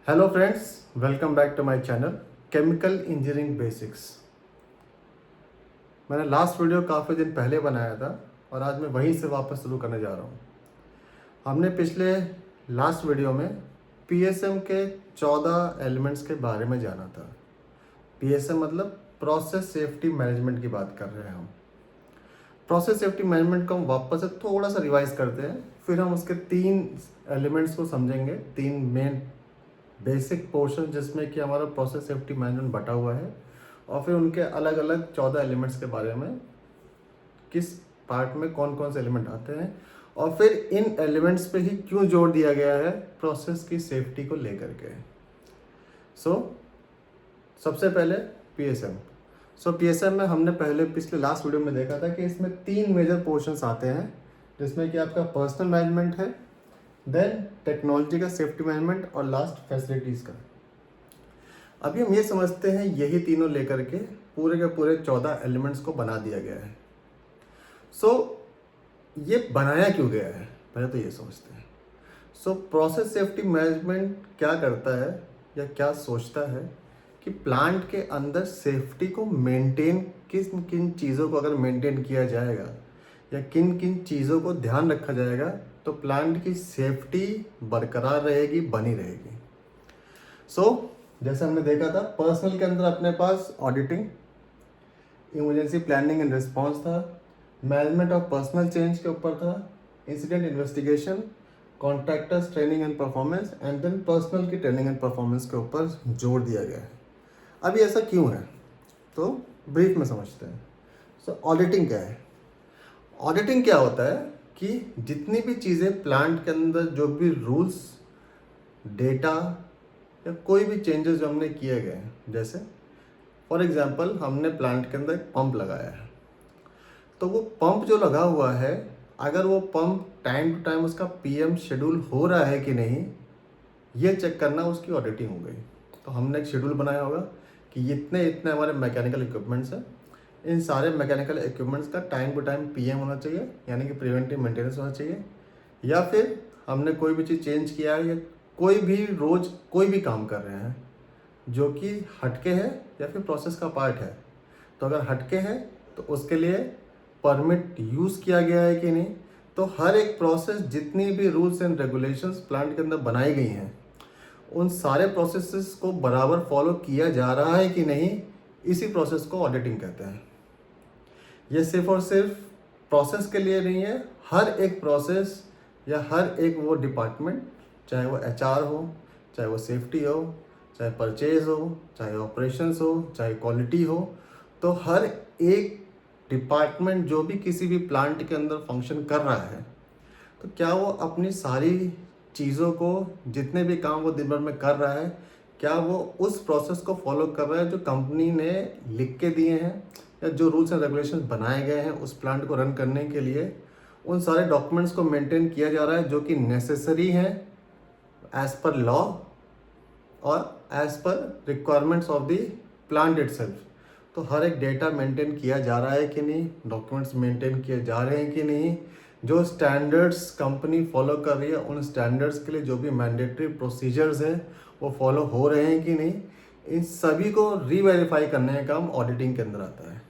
Hello friends, welcome back to my channel chemical engineering basics. मैंने last video काफ़ी दिन पहले बनाया था और आज मैं वहीं से वापस शुरू करने जा रहा हूँ। हमने पिछले लास्ट वीडियो में पीएसएम के 14 एलिमेंट्स के बारे में जाना था। पीएसएम मतलब प्रोसेस सेफ्टी मैनेजमेंट की बात कर रहे हैं हम। प्रोसेस सेफ्टी मैनेजमेंट को हम वापस से थोड़ा सा रिवाइज करते हैं, फिर हम उसके 3 एलिमेंट्स को समझेंगे, 3 मेन बेसिक पोर्शन जिसमें कि हमारा प्रोसेस सेफ्टी मैनेजमेंट बटा हुआ है, और फिर उनके अलग अलग 14 एलिमेंट्स के बारे में, किस पार्ट में कौन कौन से एलिमेंट आते हैं, और फिर इन एलिमेंट्स पे ही क्यों जोर दिया गया है प्रोसेस की सेफ्टी को लेकर के। सबसे पहले पीएसएम। पीएसएम में हमने पहले पिछले लास्ट वीडियो में देखा था कि इसमें 3 मेजर पोर्शंस आते हैं, जिसमें कि आपका पर्सनल मैनेजमेंट है, देन टेक्नोलॉजी का सेफ्टी मैनेजमेंट, और लास्ट फैसिलिटीज़ का। अभी हम ये समझते हैं यही तीनों लेकर के पूरे के पूरे 14 एलिमेंट्स को बना दिया गया है। ये बनाया क्यों गया है, पहले तो ये समझते हैं। प्रोसेस सेफ्टी मैनेजमेंट क्या करता है या क्या सोचता है कि प्लांट के अंदर सेफ्टी को मेंटेन, किन किन चीज़ों को अगर मेंटेन किया जाएगा या किन किन चीज़ों को ध्यान रखा जाएगा तो प्लांट की सेफ्टी बरकरार रहेगी, बनी रहेगी। जैसे हमने देखा था पर्सनल के अंदर अपने पास auditing, emergency planning and response था, मैनेजमेंट ऑफ पर्सनल चेंज के ऊपर था, incident investigation, contractors training and performance, and then personal की ट्रेनिंग एंड परफॉर्मेंस के ऊपर जोर दिया गया है। अभी ऐसा क्यों है तो ब्रीफ में समझते हैं। ऑडिटिंग क्या है? ऑडिटिंग क्या होता है कि जितनी भी चीज़ें प्लांट के अंदर, जो भी रूल्स, डेटा या कोई भी चेंजेस जो हमने किए गए हैं, जैसे फॉर एग्जांपल हमने प्लांट के अंदर एक पंप लगाया है, तो वो पंप जो लगा हुआ है, अगर वो पंप टाइम टू टाइम उसका पीएम शेड्यूल हो रहा है कि नहीं, ये चेक करना उसकी ऑडिटिंग हो गई। तो हमने एक शेड्यूल बनाया होगा कि इतने इतने हमारे मैकेनिकल इक्विपमेंट्स हैं, इन सारे मैकेनिकल इक्विपमेंट्स का टाइम टू टाइम पीएम होना चाहिए, यानी कि प्रिवेंटिव मेंटेनेंस होना चाहिए। या फिर हमने कोई भी चीज़ चेंज किया है या कोई भी रोज़ कोई भी काम कर रहे हैं जो कि हटके है या फिर प्रोसेस का पार्ट है, तो अगर हटके है तो उसके लिए परमिट यूज़ किया गया है कि नहीं। तो हर एक प्रोसेस, जितनी भी रूल्स एंड रेगुलेशंस प्लांट के अंदर बनाई गई हैं, उन सारे प्रोसेसेस को बराबर फॉलो किया जा रहा है कि नहीं, इसी प्रोसेस को ऑडिटिंग कहते हैं। ये सिर्फ और सिर्फ प्रोसेस के लिए नहीं है, हर एक प्रोसेस या हर एक वो डिपार्टमेंट, चाहे वो एचआर हो, चाहे वो सेफ्टी हो, चाहे परचेज हो, चाहे ऑपरेशंस हो, चाहे क्वालिटी हो, तो हर एक डिपार्टमेंट जो भी किसी भी प्लांट के अंदर फंक्शन कर रहा है, तो क्या वो अपनी सारी चीज़ों को, जितने भी काम वो दिन भर में कर रहा है, क्या वो उस प्रोसेस को फॉलो कर रहा है जो कंपनी ने लिख के दिए हैं, या जो रूल्स एंड रेगुलेशंस बनाए गए हैं उस प्लांट को रन करने के लिए, उन सारे डॉक्यूमेंट्स को मेंटेन किया जा रहा है जो कि नेसेसरी हैं एज पर लॉ और as per requirements of the plant itself. तो हर एक डेटा मेंटेन किया जा रहा है कि नहीं, डॉक्यूमेंट्स मेंटेन किए जा रहे हैं कि नहीं, जो स्टैंडर्ड्स कंपनी फॉलो कर रही है उन स्टैंडर्ड्स के लिए जो भी मैंडेटरी प्रोसीजर्स हैं वो फॉलो हो रहे हैं कि नहीं, इन सभी को रीवेरीफाई करने का काम ऑडिटिंग के अंदर आता है।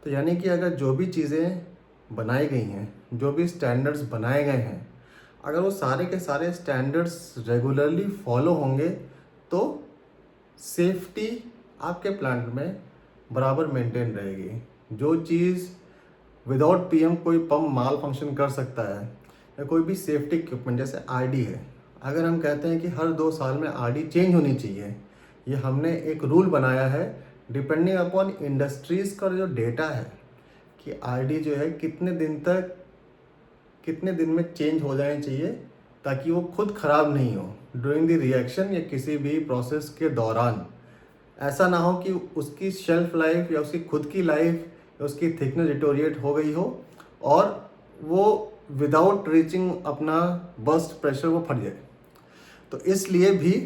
तो यानी कि अगर जो भी चीज़ें बनाई गई हैं, जो भी स्टैंडर्ड्स बनाए गए हैं, अगर वो सारे के सारे स्टैंडर्ड्स रेगुलरली फॉलो होंगे तो सेफ्टी आपके प्लांट में बराबर मेंटेन रहेगी। जो चीज़ विदाउट पीएम कोई पंप माल फंक्शन कर सकता है, या कोई भी सेफ्टी इक्विपमेंट जैसे आरडी है, अगर हम कहते हैं कि हर 2 साल में आरडी चेंज होनी चाहिए, ये हमने एक रूल बनाया है डिपेंडिंग अपॉन इंडस्ट्रीज़ का जो डेटा है कि आरडी जो है कितने दिन तक, कितने दिन में चेंज हो जानी चाहिए, ताकि वो खुद ख़राब नहीं हो ड्यूरिंग द रिएक्शन या किसी भी प्रोसेस के दौरान। ऐसा ना हो कि उसकी शेल्फ लाइफ या उसकी खुद की लाइफ या उसकी थिकनेस डिटोरिएट हो गई हो और वो विदाउट रीचिंग अपना बर्स्ट प्रेशर वो फट जाए। तो इसलिए भी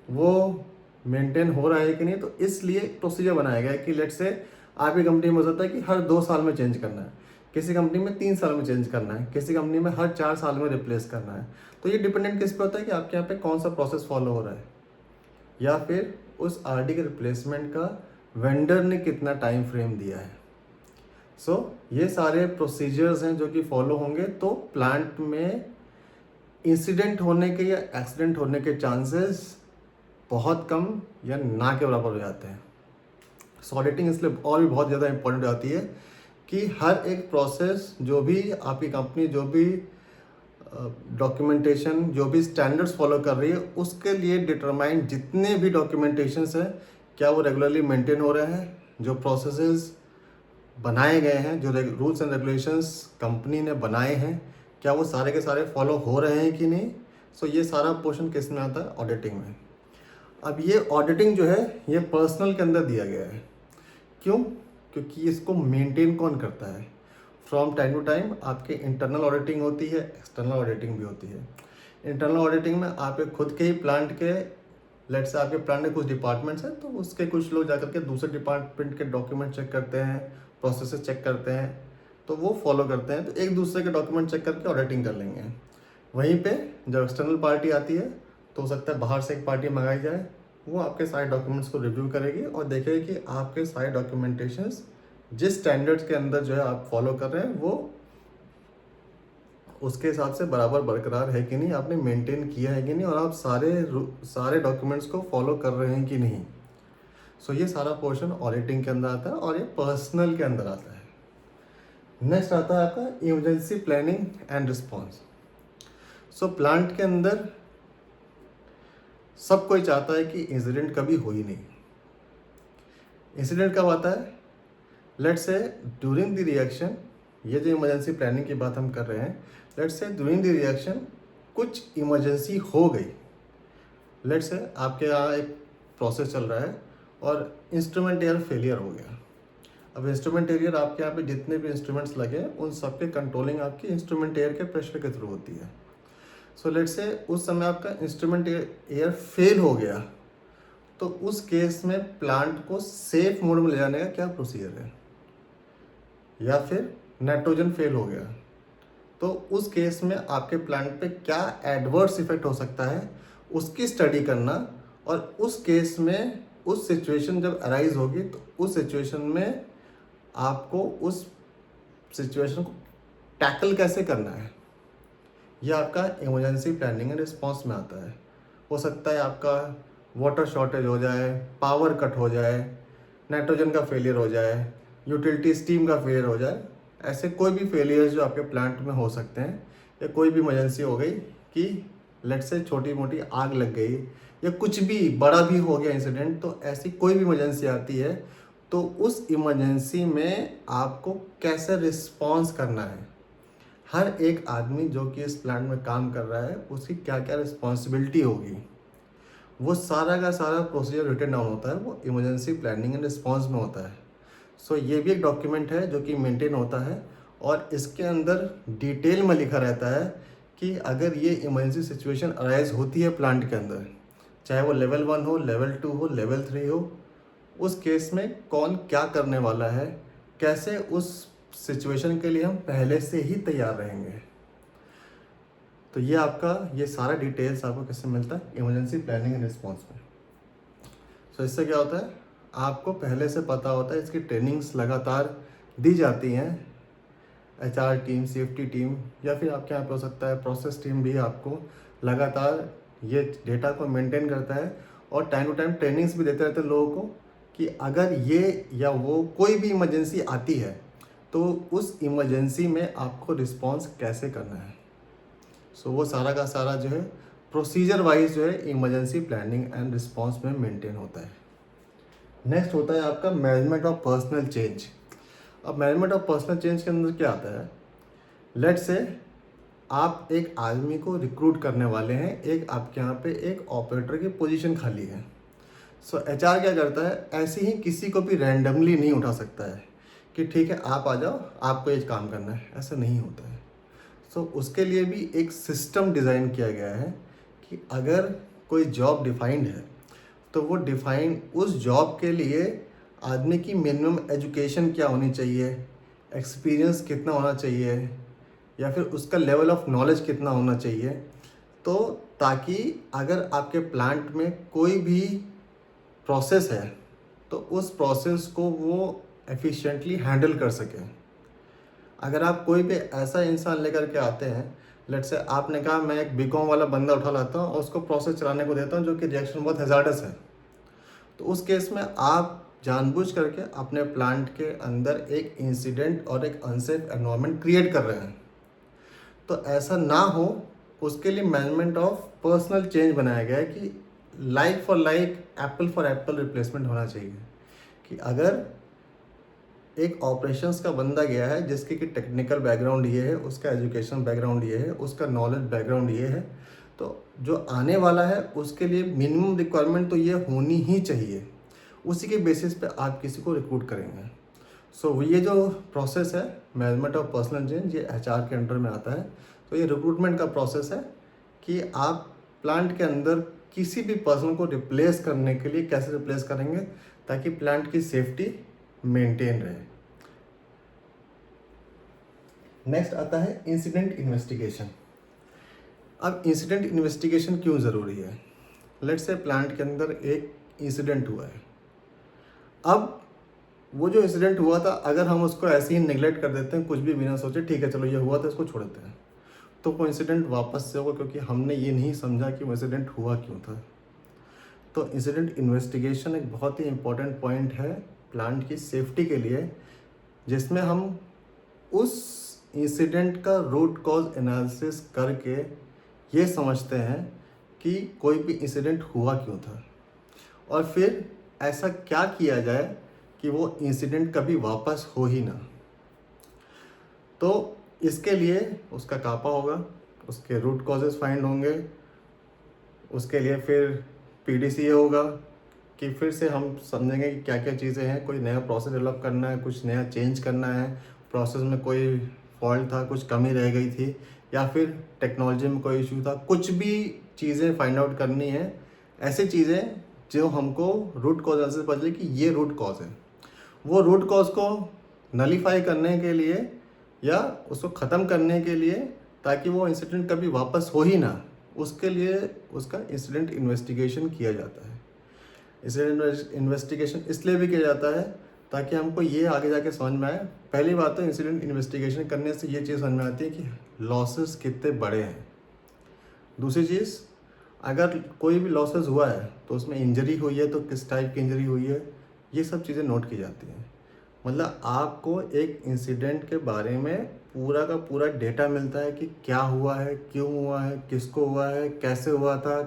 वो मेंटेन हो रहा है कि नहीं, तो इसलिए प्रोसीजर बनाया गया है कि लेट से आपकी कंपनी में हो सकता है कि हर 2 साल में चेंज करना है, किसी कंपनी में 3 साल में चेंज करना है, किसी कंपनी में हर 4 साल में रिप्लेस करना है। तो ये डिपेंडेंट किस पे होता है कि आपके यहाँ पे कौन सा प्रोसेस फॉलो हो रहा है। या फिर उस आरडी के रिप्लेसमेंट का वेंडर ने कितना टाइम फ्रेम दिया है। सो ये सारे प्रोसीजर्स हैं जो कि फॉलो होंगे, तो प्लांट में इंसिडेंट होने के या एक्सीडेंट होने के चांसेस बहुत कम या ना के बराबर हो जाते हैं। सो ऑडिटिंग इसलिए और भी बहुत ज़्यादा इंपॉर्टेंट आती है कि हर एक प्रोसेस, जो भी आपकी कंपनी जो भी डॉक्यूमेंटेशन, जो भी स्टैंडर्ड्स फॉलो कर रही है, उसके लिए डिटरमाइन जितने भी डॉक्यूमेंटेशंस हैं क्या वो रेगुलरली मेंटेन हो रहे हैं, जो प्रोसेसेस बनाए गए हैं, जो रूल्स एंड रेगुलेशंस कंपनी ने बनाए हैं, क्या वो सारे के सारे फॉलो हो रहे हैं कि नहीं। सो ये सारा पोर्शन किस में आता है? ऑडिटिंग में। अब ये ऑडिटिंग जो है ये पर्सनल के अंदर दिया गया है। क्यों? क्योंकि इसको मेंटेन कौन करता है? फ्रॉम टाइम टू टाइम आपके इंटरनल ऑडिटिंग होती है, एक्सटर्नल ऑडिटिंग भी होती है। इंटरनल ऑडिटिंग में आपके खुद के ही प्लांट के, लेट्स से आपके प्लांट में कुछ डिपार्टमेंट्स हैं, तो उसके कुछ लोग जाकर के दूसरे डिपार्टमेंट के डॉक्यूमेंट चेक करते हैं, प्रोसेसेस चेक करते हैं, तो वो फॉलो करते हैं, तो एक दूसरे के डॉक्यूमेंट चेक करके ऑडिटिंग कर लेंगे। वहीं पे जब एक्सटर्नल पार्टी आती है तो हो सकता है बाहर से एक पार्टी मंगाई जाए, वो आपके सारे डॉक्यूमेंट्स को रिव्यू करेगी और देखेगी कि आपके सारे डॉक्यूमेंटेशंस जिस स्टैंडर्ड्स के अंदर जो है आप फॉलो कर रहे हैं वो उसके हिसाब से बराबर बरकरार है कि नहीं, आपने मेंटेन किया है कि नहीं, और आप सारे डॉक्यूमेंट्स को फॉलो कर रहे हैं कि नहीं। सो ये सारा पोर्शन ऑडिटिंग के अंदर आता है और ये पर्सनल के अंदर आता है। नेक्स्ट आता है आपका emergency planning and response. So plant के अंदर सब कोई चाहता है कि इंसिडेंट कभी हो ही नहीं। इंसिडेंट कब आता है? Let's say during the reaction, ये जो इमरजेंसी प्लानिंग की बात हम कर रहे हैं, let's say during the reaction कुछ इमरजेंसी हो गई। लेट्स से आपके यहाँ एक प्रोसेस चल रहा है और इंस्ट्रूमेंट एयर फेलियर हो गया। अब इंस्ट्रूमेंट एयर आपके यहाँ पे जितने भी इंस्ट्रूमेंट्स लगे उन सब के कंट्रोलिंग आपकी इंस्ट्रूमेंट एयर के प्रेशर के थ्रू होती है। सो लेट्स से उस समय आपका इंस्ट्रूमेंट एयर फेल हो गया, तो उस केस में प्लांट को सेफ मोड में ले जाने का क्या प्रोसीजर है? या फिर नाइट्रोजन फेल हो गया, तो उस केस में आपके प्लांट पे क्या एडवर्स इफेक्ट हो सकता है उसकी स्टडी करना, और उस केस में उस सिचुएशन जब अराइज होगी तो उस सिचुएशन में आपको उस सिचुएशन को टैकल कैसे करना है, यह आपका इमरजेंसी प्लानिंग एंड रिस्पॉन्स में आता है। हो सकता है आपका वाटर शॉर्टेज हो जाए, पावर कट हो जाए, नाइट्रोजन का फेलियर हो जाए, यूटिलिटी स्टीम का फेलियर हो जाए, ऐसे कोई भी फेलियर्स जो आपके प्लांट में हो सकते हैं, या कोई भी इमरजेंसी हो गई कि लेट से छोटी मोटी आग लग गई या कुछ भी बड़ा भी हो गया इंसिडेंट, तो ऐसी कोई भी इमरजेंसी आती है तो उस इमरजेंसी में आपको कैसे रिस्पॉन्स करना है। हर एक आदमी जो कि इस प्लांट में काम कर रहा है उसकी क्या क्या रिस्पॉन्सिबिलिटी होगी, वो सारा का सारा प्रोसीजर रिटन डाउन होता है, वो इमरजेंसी प्लानिंग एंड रिस्पॉन्स में होता है। सो ये भी एक डॉक्यूमेंट है जो कि मेंटेन होता है और इसके अंदर डिटेल में लिखा रहता है कि अगर ये इमरजेंसी सिचुएशन अराइज होती है प्लांट के अंदर, चाहे वो लेवल 1 हो, लेवल 2 हो, लेवल 3 हो, उस केस में कौन क्या करने वाला है, कैसे उस सिचुएशन के लिए हम पहले से ही तैयार रहेंगे। तो ये आपका ये सारा डिटेल्स आपको किससे मिलता है? इमरजेंसी प्लानिंग एंड रिस्पॉन्स में। सो इससे क्या होता है, आपको पहले से पता होता है, इसकी ट्रेनिंग्स लगातार दी जाती हैं। HR टीम, सेफ्टी टीम, या फिर आपके यहाँ पे हो सकता है प्रोसेस टीम भी आपको लगातार ये डेटा को मेंटेन करता है और टाइम टू टाइम ट्रेनिंग्स भी देते रहते हैं लोगों को कि अगर ये या वो कोई भी इमरजेंसी आती है तो उस इमरजेंसी में आपको रिस्पॉन्स कैसे करना है। सो वो सारा का सारा जो है प्रोसीजर वाइज जो है इमरजेंसी प्लानिंग एंड रिस्पॉन्स में मेंटेन होता है। नेक्स्ट होता है आपका मैनेजमेंट ऑफ पर्सनल चेंज। अब मैनेजमेंट ऑफ पर्सनल चेंज के अंदर क्या आता है? लेट्स से आप एक आदमी को रिक्रूट करने वाले हैं, एक आपके यहाँ पे एक ऑपरेटर की पोजीशन खाली है। सो HR क्या करता है, ऐसे ही किसी को भी रैंडमली नहीं उठा सकता है कि ठीक है आप आ जाओ, आपको ये काम करना है, ऐसा नहीं होता है। सो उसके लिए भी एक सिस्टम डिज़ाइन किया गया है कि अगर कोई जॉब डिफाइंड है तो वो डिफाइंड उस जॉब के लिए आदमी की मिनिमम एजुकेशन क्या होनी चाहिए, एक्सपीरियंस कितना होना चाहिए, या फिर उसका लेवल ऑफ नॉलेज कितना होना चाहिए, तो ताकि अगर आपके प्लांट में कोई भी प्रोसेस है तो उस प्रोसेस को वो एफिशिएंटली हैंडल कर सके। अगर आप कोई भी ऐसा इंसान लेकर के आते हैं, लेट्स से आपने कहा मैं एक बीकॉम वाला बंदा उठा लाता हूँ और उसको प्रोसेस चलाने को देता हूँ जो कि रिएक्शन बहुत हैजार्डस है, तो उस केस में आप जानबूझ करके अपने प्लांट के अंदर एक इंसिडेंट और एक अनसेफ एनवायरनमेंट क्रिएट कर रहे हैं। तो ऐसा ना हो, उसके लिए मैनेजमेंट ऑफ पर्सनल चेंज बनाया गया है कि like for like, Apple for Apple replacement होना चाहिए। कि अगर एक ऑपरेशंस का बंदा गया है जिसके कि टेक्निकल बैकग्राउंड ये है, उसका एजुकेशन बैकग्राउंड ये है, उसका नॉलेज बैकग्राउंड ये है, तो जो आने वाला है उसके लिए मिनिमम रिक्वायरमेंट तो ये होनी ही चाहिए। उसी के बेसिस पे आप किसी को रिक्रूट करेंगे। सो ये जो प्रोसेस है मैनेजमेंट ऑफ पर्सनल चेंज, ये एचआर के अंडर में आता है। तो ये रिक्रूटमेंट का प्रोसेस है कि आप प्लांट के अंदर किसी भी पर्सन को रिप्लेस करने के लिए कैसे रिप्लेस करेंगे ताकि प्लांट की सेफ्टी मेंटेन रहे। नेक्स्ट आता है इंसिडेंट इन्वेस्टिगेशन। अब इंसिडेंट इन्वेस्टिगेशन क्यों ज़रूरी है? लेट्स से प्लांट के अंदर एक इंसिडेंट हुआ है। अब वो जो इंसिडेंट हुआ था, अगर हम उसको ऐसे ही नेग्लेक्ट कर देते हैं, कुछ भी बिना सोचे ठीक है चलो ये हुआ था इसको छोड़ देते हैं, तो वो इंसिडेंट वापस से होगा क्योंकि हमने ये नहीं समझा कि वो इंसिडेंट हुआ क्यों था। तो इंसिडेंट इन्वेस्टिगेशन एक बहुत ही इम्पोर्टेंट पॉइंट है प्लांट की सेफ्टी के लिए, जिसमें हम उस इंसिडेंट का रूट कॉज एनालिसिस करके ये समझते हैं कि कोई भी इंसिडेंट हुआ क्यों था और फिर ऐसा क्या किया जाए कि वो इंसिडेंट कभी वापस हो ही ना। तो इसके लिए उसका कापा होगा, उसके रूट कॉजेस फाइंड होंगे, उसके लिए फिर पीडीसीए होगा कि फिर से हम समझेंगे कि क्या क्या चीज़ें हैं, कोई नया प्रोसेस डेवलप करना है, कुछ नया चेंज करना है, प्रोसेस में कोई फॉल्ट था, कुछ कमी रह गई थी, या फिर टेक्नोलॉजी में कोई इशू था, कुछ भी चीज़ें फाइंड आउट करनी है। ऐसी चीज़ें जो हमको रूट कॉज एनालिसिस पता चले कि ये रूट कॉज है, वो रूट कॉज को नलीफाई करने के लिए या उसको ख़त्म करने के लिए ताकि वो इंसिडेंट कभी वापस हो ही ना, उसके लिए उसका इंसिडेंट इन्वेस्टिगेशन किया जाता है। इंसिडेंट इन्वेस्टिगेशन इसलिए भी किया जाता है ताकि हमको ये आगे जाके समझ में आए। पहली बात तो इंसिडेंट इन्वेस्टिगेशन करने से ये चीज़ समझ में आती है कि लॉसेस कितने बड़े हैं। दूसरी चीज़, अगर कोई भी लॉसेस हुआ है तो उसमें इंजरी हुई है तो किस टाइप की इंजरी हुई है, ये सब चीज़ें नोट की जाती हैं। मतलब आपको एक इंसिडेंट के बारे में पूरा का पूरा डेटा मिलता है कि क्या हुआ है, क्यों हुआ है, किसको हुआ है, कैसे हुआ था,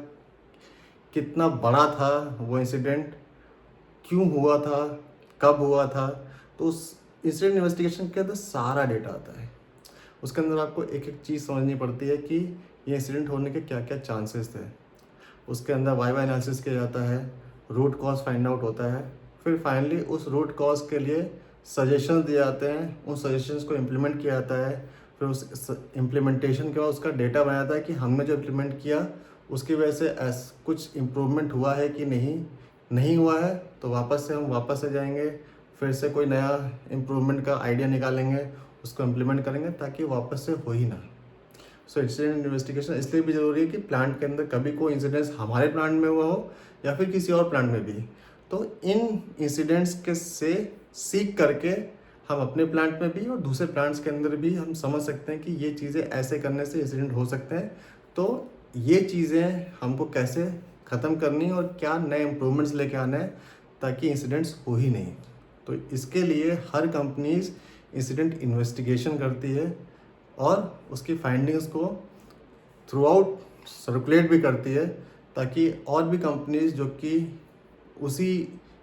कितना बड़ा था वो इंसिडेंट, क्यों हुआ था, कब हुआ था। तो उस इंसिडेंट इन्वेस्टिगेशन के अंदर सारा डेटा आता है। उसके अंदर आपको एक एक चीज़ समझनी पड़ती है कि ये इंसिडेंट होने के क्या क्या चांसेस थे। उसके अंदर वाइवा एनालिसिस किया जाता है, रूट कॉज फाइंड आउट होता है, फिर फाइनली उस रूट कॉज के लिए सजेशंस दिए जाते हैं, उन सजेशंस को इम्प्लीमेंट किया जाता है। फिर उस इम्प्लीमेंटेशन के बाद उसका डेटा बनाया जाता है कि हमने जो इम्प्लीमेंट किया उसकी वजह से कुछ इम्प्रूवमेंट हुआ है कि नहीं हुआ है, तो हम वापस से जाएंगे, फिर से कोई नया इम्प्रूवमेंट का आइडिया निकालेंगे, उसको इम्प्लीमेंट करेंगे ताकि वापस से हो ही ना। सो इंसिडेंट इन्वेस्टिगेशन इसलिए भी ज़रूरी है कि प्लांट के अंदर कभी कोई इंसिडेंट्स हमारे प्लांट में हुआ हो या फिर किसी और प्लांट में भी, तो इन इंसिडेंट्स के से सीख करके हम अपने प्लांट में भी और दूसरे प्लांट्स के अंदर भी हम समझ सकते हैं कि ये चीज़ें ऐसे करने से इंसिडेंट हो सकते हैं, तो ये चीज़ें हमको कैसे ख़त्म करनी और क्या नए इम्प्रूवमेंट्स लेके आना है ताकि इंसिडेंट्स हो ही नहीं। तो इसके लिए हर कंपनीज इंसिडेंट इन्वेस्टिगेशन करती है और उसकी फाइंडिंग्स को थ्रू आउट सर्कुलेट भी करती है ताकि और भी कंपनीज जो कि उसी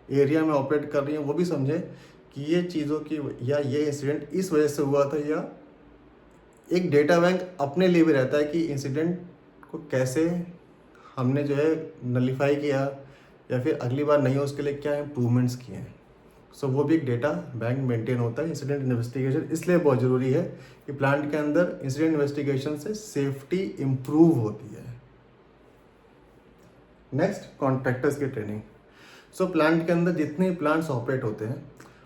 एरिया में ऑपरेट कर रही हैं वो भी समझे कि ये चीज़ों की या ये इंसिडेंट इस वजह से हुआ था, या एक डेटा बैंक अपने लिए भी रहता है कि इंसिडेंट को कैसे हमने जो है नलीफाई किया या फिर अगली बार नहीं हो उसके लिए क्या इम्प्रूवमेंट्स किए हैं। सो वो भी एक डेटा बैंक मेंटेन होता है। इंसिडेंट इन्वेस्टिगेशन इसलिए बहुत ज़रूरी है कि प्लांट के अंदर इंसिडेंट इन्वेस्टिगेशन से सेफ्टी इम्प्रूव होती है। नेक्स्ट, कॉन्ट्रैक्टर्स की ट्रेनिंग। सो प्लांट के अंदर जितने प्लांट्स ऑपरेट होते हैं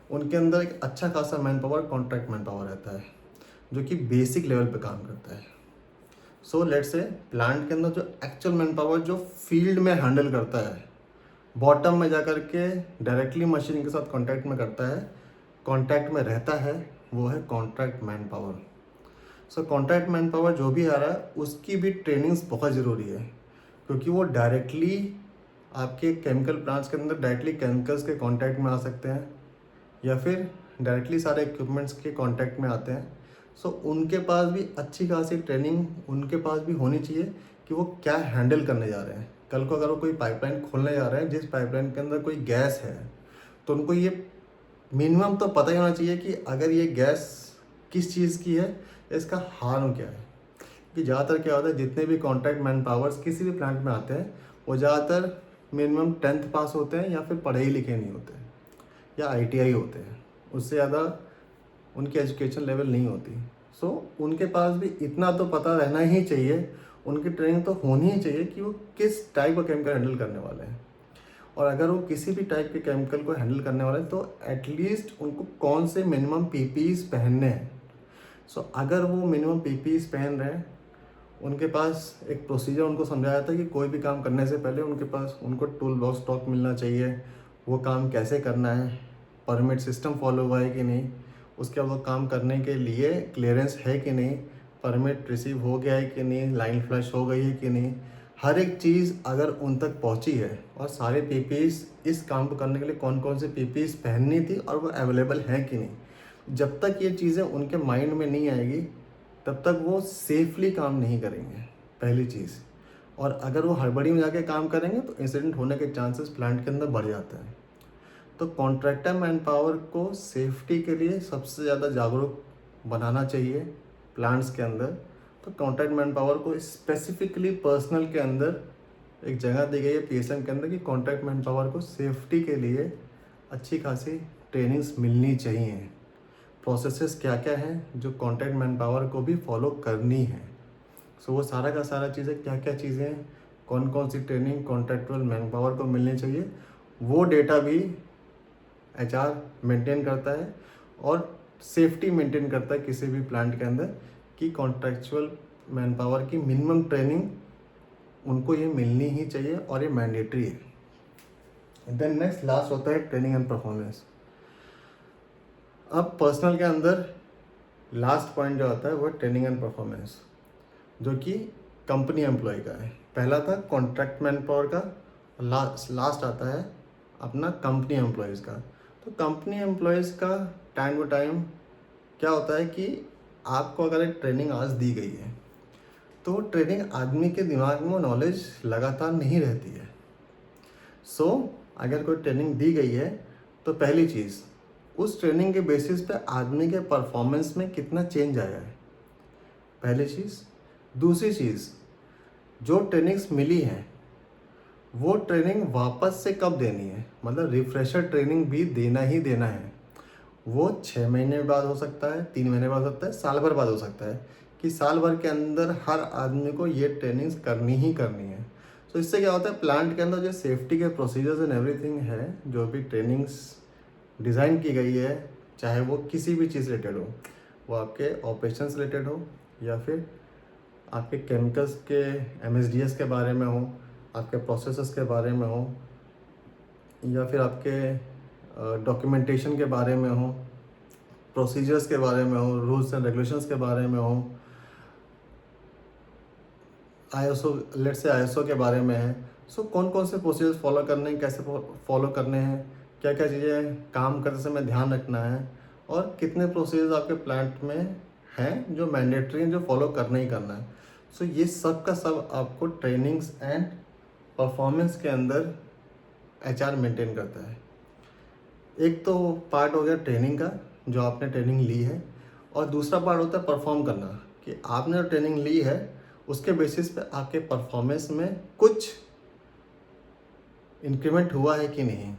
उनके अंदर एक अच्छा खासा man power contract man power रहता है जो कि बेसिक लेवल पे काम करता है। सो लेट्स से प्लांट के अंदर जो एक्चुअल मैन पावर जो फील्ड में हैंडल करता है, बॉटम में जा कर के डायरेक्टली मशीन के साथ कांटेक्ट में करता है, कांटेक्ट में रहता है, वो है कॉन्ट्रैक्ट मैन पावर। सो कॉन्ट्रैक्ट मैन पावर जो भी आ रहा है उसकी भी ट्रेनिंग्स बहुत ज़रूरी है, क्योंकि वो डायरेक्टली आपके केमिकल प्लांट्स के अंदर डायरेक्टली केमिकल्स के कांटेक्ट में आ सकते हैं या फिर डायरेक्टली सारे इक्विपमेंट्स के कांटेक्ट में आते हैं। सो उनके पास भी अच्छी खासी ट्रेनिंग उनके पास भी होनी चाहिए कि वो क्या हैंडल करने जा रहे हैं। कल को अगर वो कोई पाइपलाइन खोलने जा रहे हैं जिस पाइपलाइन के अंदर कोई गैस है, तो उनको ये मिनिमम तो पता ही होना चाहिए कि अगर ये गैस किस चीज़ की है, इसका हार्म क्या है। कि ज़्यादातर क्या होता है, जितने भी कॉन्ट्रैक्ट मैन पावर्स किसी भी प्लांट में आते हैं वो ज़्यादातर मिनिमम 10th पास होते हैं या फिर पढ़े ही लिखे नहीं होते या ITI होते हैं, उससे ज़्यादा उनकी एजुकेशन लेवल नहीं होती। सो उनके पास भी इतना तो पता रहना ही चाहिए, उनकी ट्रेनिंग तो होनी ही चाहिए कि वो किस टाइप का केमिकल हैंडल करने वाले हैं। और अगर वो किसी भी टाइप के केमिकल को हैंडल करने वाले हैं तो एटलीस्ट उनको कौन से मिनिमम PPEs पहनने हैं। सो अगर वो मिनिमम PPEs पहन रहे हैं, उनके पास एक प्रोसीजर उनको समझाया था कि कोई भी काम करने से पहले उनके पास उनको टूल बॉक्स स्टॉक मिलना चाहिए, वो काम कैसे करना है, परमिट सिस्टम फॉलो हुआ है कि नहीं, उसके बाद वो काम करने के लिए क्लियरेंस है कि नहीं, परमिट रिसीव हो गया है कि नहीं, लाइन फ्लश हो गई है कि नहीं, हर एक चीज़ अगर उन तक पहुंची है और सारे PPEs इस काम को करने के लिए कौन कौन से PPEs पहननी थी और वो अवेलेबल हैं कि नहीं, जब तक ये चीज़ें उनके माइंड में नहीं आएगी तब तक वो सेफली काम नहीं करेंगे, पहली चीज़। और अगर वो हड़बड़ी में जाके काम करेंगे तो इंसिडेंट होने के चांसेस प्लांट के अंदर बढ़ जाते हैं। तो कॉन्ट्रैक्टर मैन पावर को सेफ्टी के लिए सबसे ज़्यादा जागरूक बनाना चाहिए प्लांट्स के अंदर। तो कॉन्ट्रैक्ट मैन पावर को स्पेसिफिकली पर्सनल के अंदर एक जगह दी गई है PSM के अंदर कि कॉन्ट्रैक्ट मैन पावर को सेफ्टी के लिए अच्छी खासी ट्रेनिंग्स मिलनी चाहिए। प्रोसेसेस क्या क्या हैं जो कॉन्ट्रैक्ट मैन पावर को भी फॉलो करनी है। सो वो सारा का सारा चीज़ें क्या क्या चीज़ें हैं, कौन कौन सी ट्रेनिंग कॉन्ट्रैक्चुअल मैन पावर को मिलनी चाहिए, वो डेटा भी HR मेंटेन करता है और सेफ्टी मेंटेन करता है किसी भी प्लांट के अंदर कि कॉन्ट्रैक्चुअल मैन पावर की मिनिमम ट्रेनिंग उनको ये मिलनी ही चाहिए और ये मैंडेटरी है। देन नेक्स्ट लास्ट होता है ट्रेनिंग एंड परफॉर्मेंस। अब पर्सनल के अंदर लास्ट पॉइंट जो आता है वो ट्रेनिंग एंड परफॉर्मेंस, जो कि कंपनी एम्प्लॉय का है। पहला था कॉन्ट्रैक्ट मैन पावर का, लास्ट आता है अपना कंपनी एम्प्लॉयज़ का। तो कंपनी एम्प्लॉयज़ का टाइम टू टाइम क्या होता है कि आपको अगर एक ट्रेनिंग आज दी गई है तो ट्रेनिंग आदमी के दिमाग में नॉलेज लगातार नहीं रहती है। सो अगर कोई ट्रेनिंग दी गई है तो पहली चीज़ उस ट्रेनिंग के बेसिस पे आदमी के परफॉर्मेंस में कितना चेंज आया है, पहली चीज़। दूसरी चीज़, जो ट्रेनिंग्स मिली हैं वो ट्रेनिंग वापस से कब देनी है, मतलब रिफ्रेशर ट्रेनिंग भी देना ही देना है। वो 6 महीने बाद हो सकता है, 3 महीने बाद हो सकता है, साल भर बाद हो सकता है, कि साल भर के अंदर हर आदमी को ये ट्रेनिंग्स करनी ही करनी है। तो इससे क्या होता है, प्लांट के अंदर जो सेफ्टी के प्रोसीजर्स एंड एवरीथिंग है, जो भी ट्रेनिंग्स डिज़ाइन की गई है, चाहे वो किसी भी चीज़ रिलेटेड हो, वो आपके ऑपरेशंस रिलेटेड हो या फिर आपके केमिकल्स के MSDS के बारे में हो, आपके प्रोसेसेस के बारे में हो, या फिर आपके डॉक्यूमेंटेशन के बारे में हो, प्रोसीजर्स के बारे में हो, रूल्स एंड रेगुलेशंस के बारे में हो, ISO के बारे में है। सो कौन कौन से प्रोसीजर्स फॉलो करने हैं, कैसे फॉलो करने हैं, क्या क्या चीज़ें काम करते समय ध्यान रखना है, और कितने प्रोसीजर्स आपके प्लांट में हैं जो मैंडेटरी हैं, जो फॉलो करना ही करना है। सो ये सब का सब आपको ट्रेनिंग्स एंड परफॉर्मेंस के अंदर HR मेंटेन करता है। एक तो पार्ट हो गया ट्रेनिंग का, जो आपने ट्रेनिंग ली है, और दूसरा पार्ट होता है परफॉर्म करना, कि आपने जो ट्रेनिंग ली है उसके बेसिस पे आपके परफॉर्मेंस में कुछ इंक्रीमेंट हुआ है कि नहीं।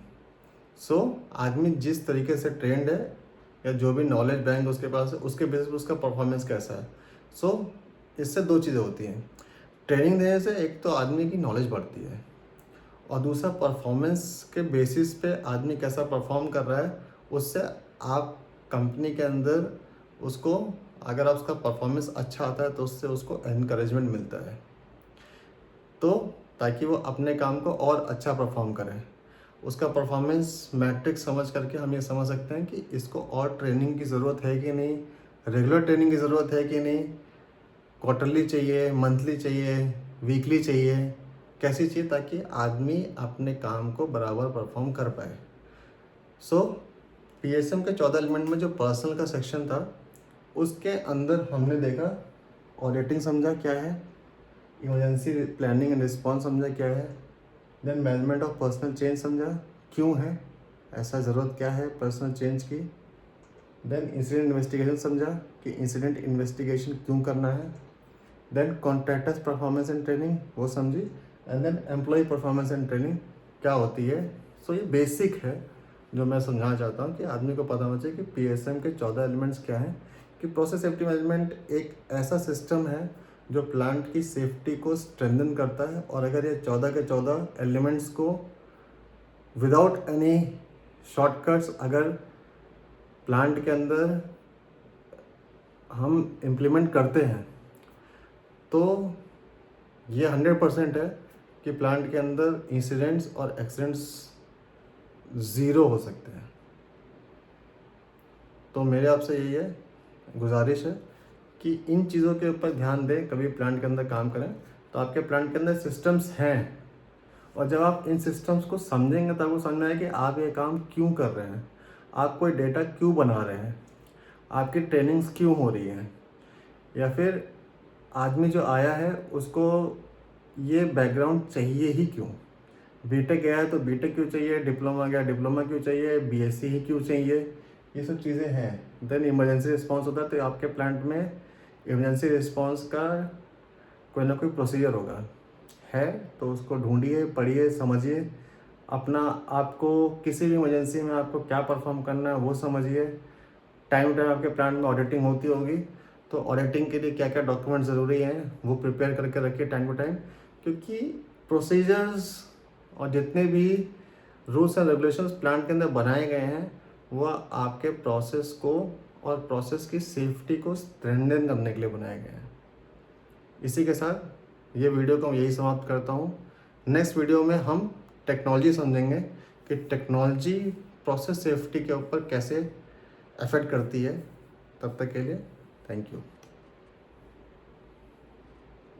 सो आदमी जिस तरीके से ट्रेंड है या जो भी नॉलेज बैंक उसके पास है, उसके बेसिस पे उसका परफॉर्मेंस कैसा है। सो इससे दो चीज़ें होती हैं, ट्रेनिंग देने से एक तो आदमी की नॉलेज बढ़ती है, और दूसरा परफॉर्मेंस के बेसिस पे आदमी कैसा परफॉर्म कर रहा है, उससे आप कंपनी के अंदर उसको अगर आप उसका परफॉर्मेंस अच्छा आता है तो उससे उसको एनकरेजमेंट मिलता है, तो ताकि वो अपने काम को और अच्छा परफॉर्म करें। उसका परफॉर्मेंस मैट्रिक्स समझ करके हम ये समझ सकते हैं कि इसको और ट्रेनिंग की ज़रूरत है कि नहीं, रेगुलर ट्रेनिंग की ज़रूरत है कि नहीं, क्वार्टरली चाहिए, मंथली चाहिए, वीकली चाहिए, कैसी चाहिए, ताकि आदमी अपने काम को बराबर परफॉर्म कर पाए। सो पीएसएम के 14 एलिमेंट में जो पर्सनल का सेक्शन था, उसके अंदर हमने देखा ऑडिटिंग समझा क्या है, इमरजेंसी प्लानिंग एंड रिस्पॉन्स समझा क्या है, then management of personal change समझा क्यों है, ऐसा ज़रूरत क्या है पर्सनल चेंज की, देन इंसिडेंट इन्वेस्टिगेशन समझा कि इंसिडेंट इन्वेस्टिगेशन क्यों करना है, then contractors performance and training वो समझी, and then employee performance and training क्या होती है। सो ये बेसिक है जो मैं समझाना चाहता हूँ कि आदमी को पता होना चाहिए कि पीएसएम के 14 एलिमेंट्स क्या हैं, कि प्रोसेस सेफ्टी मैनेजमेंट एक ऐसा सिस्टम है जो प्लांट की सेफ्टी को स्ट्रेंथन करता है, और अगर ये 14 के 14 एलिमेंट्स को विदाउट एनी शॉर्टकट्स अगर प्लांट के अंदर हम इम्प्लीमेंट करते हैं तो ये 100% है कि प्लांट के अंदर इंसिडेंट्स और एक्सीडेंट्स ज़ीरो हो सकते हैं। तो मेरे आपसे यही है गुजारिश है कि इन चीज़ों के ऊपर ध्यान दें, कभी प्लांट के अंदर काम करें तो आपके प्लांट के अंदर सिस्टम्स हैं, और जब आप इन सिस्टम्स को समझेंगे तब वो समझ में आएगा कि आप ये काम क्यों कर रहे हैं, आप कोई डेटा क्यों बना रहे हैं, आपकी ट्रेनिंग्स क्यों हो रही हैं, या फिर आदमी जो आया है उसको ये बैकग्राउंड चाहिए ही क्यों, बीटेक गया है तो बीटेक क्यों चाहिए, डिप्लोमा गया डिप्लोमा क्यों चाहिए, बीएससी ही क्यों चाहिए, ये सब चीज़ें हैं। देन इमरजेंसी रिस्पांस होता है तो आपके प्लांट में इमरजेंसी रिस्पांस का कोई ना कोई प्रोसीजर होगा, है तो उसको ढूंढिए, पढ़िए, समझिए, अपना आपको किसी भी इमरजेंसी में आपको क्या परफॉर्म करना है वो समझिए। टाइम टाइम आपके प्लांट में ऑडिटिंग होती होगी, तो ऑडिटिंग के लिए क्या क्या डॉक्यूमेंट ज़रूरी हैं वो प्रिपेयर करके रखिए टाइम टू टाइम, क्योंकि प्रोसीजर्स और जितने भी रूल्स एंड रेगुलेशंस प्लांट के अंदर बनाए गए हैं वह आपके प्रोसेस को और प्रोसेस की सेफ्टी को स्ट्रेंथन करने के लिए बनाए गए हैं। इसी के साथ ये वीडियो को मैं यही समाप्त करता हूँ। नेक्स्ट वीडियो में हम टेक्नोलॉजी समझेंगे कि टेक्नोलॉजी प्रोसेस सेफ्टी के ऊपर कैसे अफेक्ट करती है। तब तक के लिए थैंक यू।